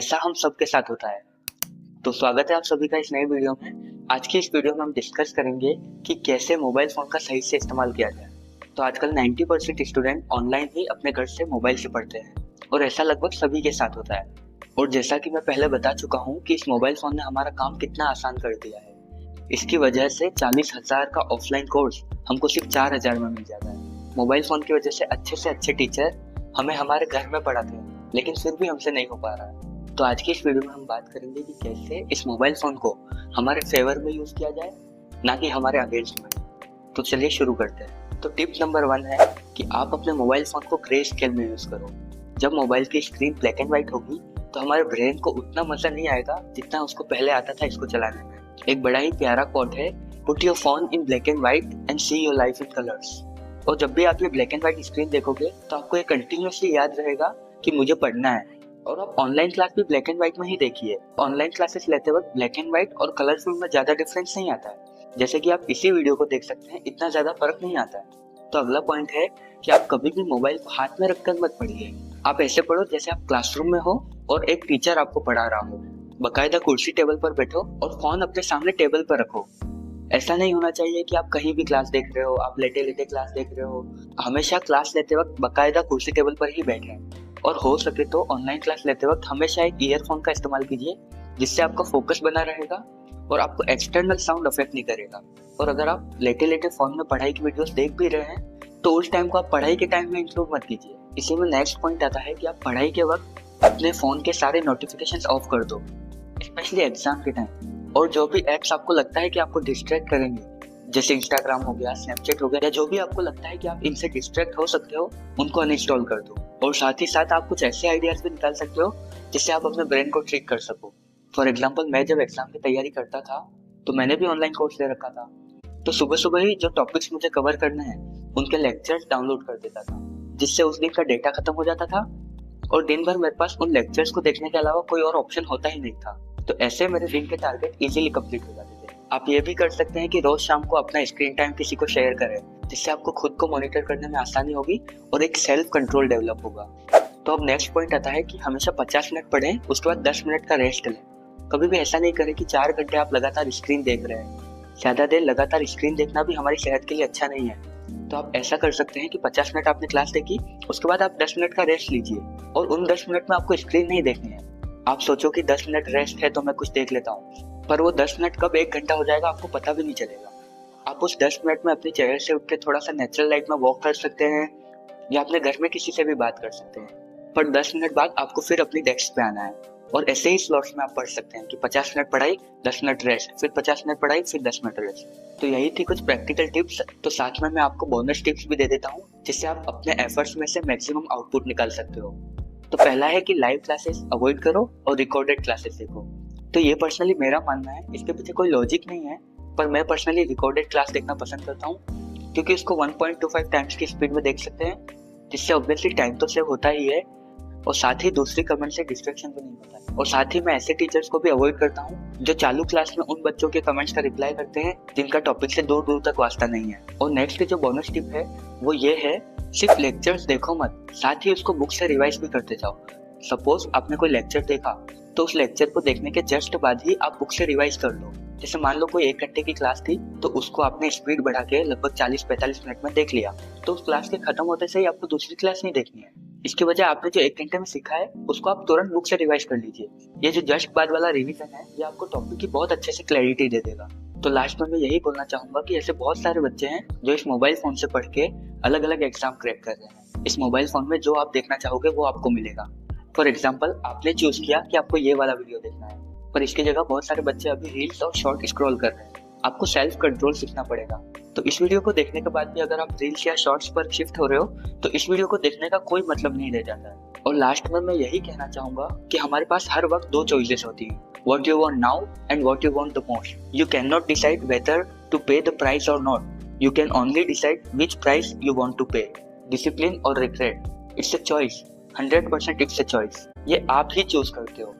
ऐसा हम सबके साथ होता है। तो स्वागत है आप सभी का इस नए वीडियो में। आज की इस वीडियो में हम डिस्कस करेंगे कि कैसे मोबाइल फोन का सही से इस्तेमाल किया जाए। तो आजकल 90% स्टूडेंट ऑनलाइन ही अपने घर से मोबाइल से पढ़ते हैं और ऐसा लगभग सभी के साथ होता है। और जैसा कि मैं पहले बता चुका हूँ कि इस मोबाइल फोन ने हमारा काम कितना आसान कर दिया है। इसकी वजह से 40,000 का ऑफलाइन कोर्स हमको सिर्फ 4,000 में मिल जाता है। मोबाइल फोन की वजह से अच्छे टीचर हमें हमारे घर में पढ़ाते हैं, लेकिन फिर भी हमसे नहीं हो पा रहा है। तो आज की इस वीडियो में हम बात करेंगे कि कैसे इस मोबाइल फोन को हमारे फेवर में यूज किया जाए, ना कि हमारे अगेंस्ट में। तो चलिए शुरू करते हैं। तो टिप नंबर 1 है कि आप अपने मोबाइल फोन को ग्रे स्केल में यूज करो। जब मोबाइल की स्क्रीन ब्लैक एंड व्हाइट होगी तो हमारे ब्रेन को उतना मजा नहीं आएगा जितना उसको पहले आता था इसको चलाने में। एक बड़ा ही प्यारा कोट है, put your phone in black and white and see your life in colours. और जब भी आप ये ब्लैक एंड व्हाइट स्क्रीन देखोगे तो आपको ये कंटिन्यूअसली याद रहेगा कि मुझे पढ़ना है। और आप ऑनलाइन क्लास भी ब्लैक एंड व्हाइट में ही देखिए। ऑनलाइन क्लासेस लेते वक्त ब्लैक एंड व्हाइट और कलरफुल में ज्यादा डिफरेंस नहीं आता है। जैसे कि आप इसी वीडियो को देख सकते हैं, इतना ज्यादा फर्क नहीं आता है। तो अगला पॉइंट है कि आप कभी भी मोबाइल को हाथ में रखकर मत पढ़िए। आप ऐसे पढ़ो जैसे आप क्लासरूम में हो और एक टीचर आपको पढ़ा रहा हो। बाकायदा कुर्सी टेबल पर बैठो और फोन अपने सामने टेबल पर रखो। ऐसा नहीं होना चाहिए कि आप कहीं भी क्लास देख रहे हो, आप लेटे लेटे क्लास देख रहे हो। हमेशा क्लास लेते वक्त बाकायदा कुर्सी टेबल पर ही बैठे। और हो सके तो ऑनलाइन क्लास लेते वक्त हमेशा एक ईयरफोन का इस्तेमाल कीजिए, जिससे आपका फोकस बना रहेगा और आपको एक्सटर्नल साउंड अफेक्ट नहीं करेगा। और अगर आप लेटे लेटे फोन में पढ़ाई की वीडियोस देख भी रहे हैं तो उस टाइम को आप पढ़ाई के टाइम में इंक्लूड मत कीजिए। इसी में नेक्स्ट पॉइंट आता है कि आप पढ़ाई के वक्त अपने फोन के सारे नोटिफिकेशंस ऑफ कर दो, स्पेशली एग्जाम के टाइम। और जो भी एप्स आपको लगता है कि आपको डिस्ट्रैक्ट करेंगे, जैसे इंस्टाग्राम हो गया, स्नैपचैट हो गया, या जो भी आपको लगता है कि आप इनसे डिस्ट्रैक्ट हो सकते हो, उनको अनइंस्टॉल कर दो। और साथ ही साथ आप कुछ ऐसे आइडियाज भी निकाल सकते हो जिससे आप अपने ब्रेन को ट्रिक कर सको। फॉर एग्जाम्पल, मैं जब एग्जाम की तैयारी करता था तो मैंने भी ऑनलाइन कोर्स ले रखा था। तो सुबह सुबह ही जो टॉपिक्स मुझे कवर करने हैं उनके लेक्चर्स डाउनलोड कर देता था, जिससे उस दिन का डेटा खत्म हो जाता था और दिन भर मेरे पास उन लेक्चर्स को देखने के अलावा कोई और ऑप्शन होता ही नहीं था। तो ऐसे मेरे दिन के टारगेट इजीली कंप्लीट हो जाते थे। आप ये भी कर सकते हैं कि रोज शाम को अपना स्क्रीन टाइम किसी को शेयर करें, जिससे आपको खुद को मॉनिटर करने में आसानी होगी और एक सेल्फ कंट्रोल डेवलप होगा। तो अब नेक्स्ट पॉइंट आता है कि हमेशा 50 मिनट पढ़ें, उसके बाद 10 मिनट का रेस्ट लें। कभी भी ऐसा नहीं करें कि 4 घंटे आप लगातार स्क्रीन देख रहे हैं। ज्यादा देर लगातार स्क्रीन देखना भी हमारी सेहत के लिए अच्छा नहीं है। तो आप ऐसा कर सकते हैं कि 50 मिनट आपने क्लास देखी, उसके बाद आप 10 मिनट का रेस्ट लीजिए और उन 10 मिनट में आपको स्क्रीन नहीं देखनी है। आप सोचो कि 10 मिनट रेस्ट है तो मैं कुछ देख लेता हूँ, पर वो 10 मिनट कब 1 घंटा हो जाएगा आपको पता भी नहीं चलेगा। आप उस 10 मिनट में अपनी चेयर से उठ के थोड़ा सा नेचुरल लाइट में वॉक कर सकते हैं या अपने घर में किसी से भी बात कर सकते हैं। पर 10 मिनट बाद आपको फिर अपनी डेस्क पे आना है और ऐसे ही स्लॉट्स में आप पढ़ सकते हैं कि 50 मिनट पढ़ाई, 10 मिनट रेस्ट, फिर 50 मिनट पढ़ाई, फिर 10 मिनट रेस्ट। तो यही थी कुछ प्रैक्टिकल टिप्स। तो साथ में मैं आपको बोनस टिप्स भी दे देता हूँ, जिससे आप अपने एफर्ट्स में से मैक्सिमम आउटपुट निकाल सकते हो। तो पहला है कि लाइव क्लासेस अवॉइड करो और रिकॉर्डेड क्लासेस देखो। तो ये पर्सनली मेरा मानना है, इसके पीछे कोई लॉजिक नहीं है, पर मैं पर्सनली रिकॉर्डेड क्लास देखना पसंद करता हूँ, क्योंकि इसको 1.25 टाइम्स की स्पीड में देख सकते हैं, जिससे ऑब्वियसली टाइम तो सेव होता ही है और साथ ही दूसरी कमेंट से डिस्ट्रैक्शन भी नहीं होता है। और साथ ही मैं ऐसे टीचर्स को भी अवॉइड करता हूँ जो चालू क्लास में उन बच्चों के कमेंट्स का रिप्लाई करते हैं जिनका टॉपिक से दूर दूर तक वास्ता नहीं है। और नेक्स्ट जो बोनस टिप है वो ये है, सिर्फ लेक्चर्स देखो मत, साथ ही उसको बुक से रिवाइज भी करते जाओ। सपोज आपने कोई लेक्चर देखा तो उस लेक्चर को देखने के जस्ट बाद ही आप बुक से रिवाइज कर लो। जैसे मान लो कोई 1 घंटे की क्लास थी तो उसको आपने स्पीड बढ़ा के लगभग 40-45 मिनट में देख लिया, तो उस क्लास के खत्म होते से ही आपको दूसरी क्लास नहीं देखनी है। इसकी वजह आपने जो 1 घंटे में सीखा है उसको आप तुरंत बुक से रिवाइज कर लीजिए। ये जो जस्ट बाद वाला रिवीजन है ये आपको टॉपिक की बहुत अच्छे से क्लैरिटी दे देगा। तो लास्ट में मैं यही बोलना चाहूंगा कि ऐसे बहुत सारे बच्चे हैं जो इस मोबाइल फोन से पढ़ के अलग अलग एग्जाम क्रैक कर रहे हैं। इस मोबाइल फोन में जो आप देखना चाहोगे वो आपको मिलेगा। फॉर एग्जाम्पल, आपने चूज किया कि आपको ये वाला वीडियो देखना है, पर इसकी जगह बहुत सारे बच्चे अभी रील्स और शॉर्ट स्क्रॉल कर रहे हैं। आपको सेल्फ कंट्रोल सीखना पड़ेगा। तो इस वीडियो को देखने के बाद भी अगर आप रील्स या शॉर्ट्स पर शिफ्ट हो रहे हो तो इस वीडियो को देखने का कोई मतलब नहीं रह जाता है। और लास्ट में मैं यही कहना चाहूंगा कि हमारे पास हर वक्त 2 चॉइसेस होती हैं, what you want now and what you want the most. You cannot decide whether to pay the price और not, you can only decide which price you want to pay. Discipline और regret, it's a choice, 100% it's a choice. ये आप ही choose करते हो।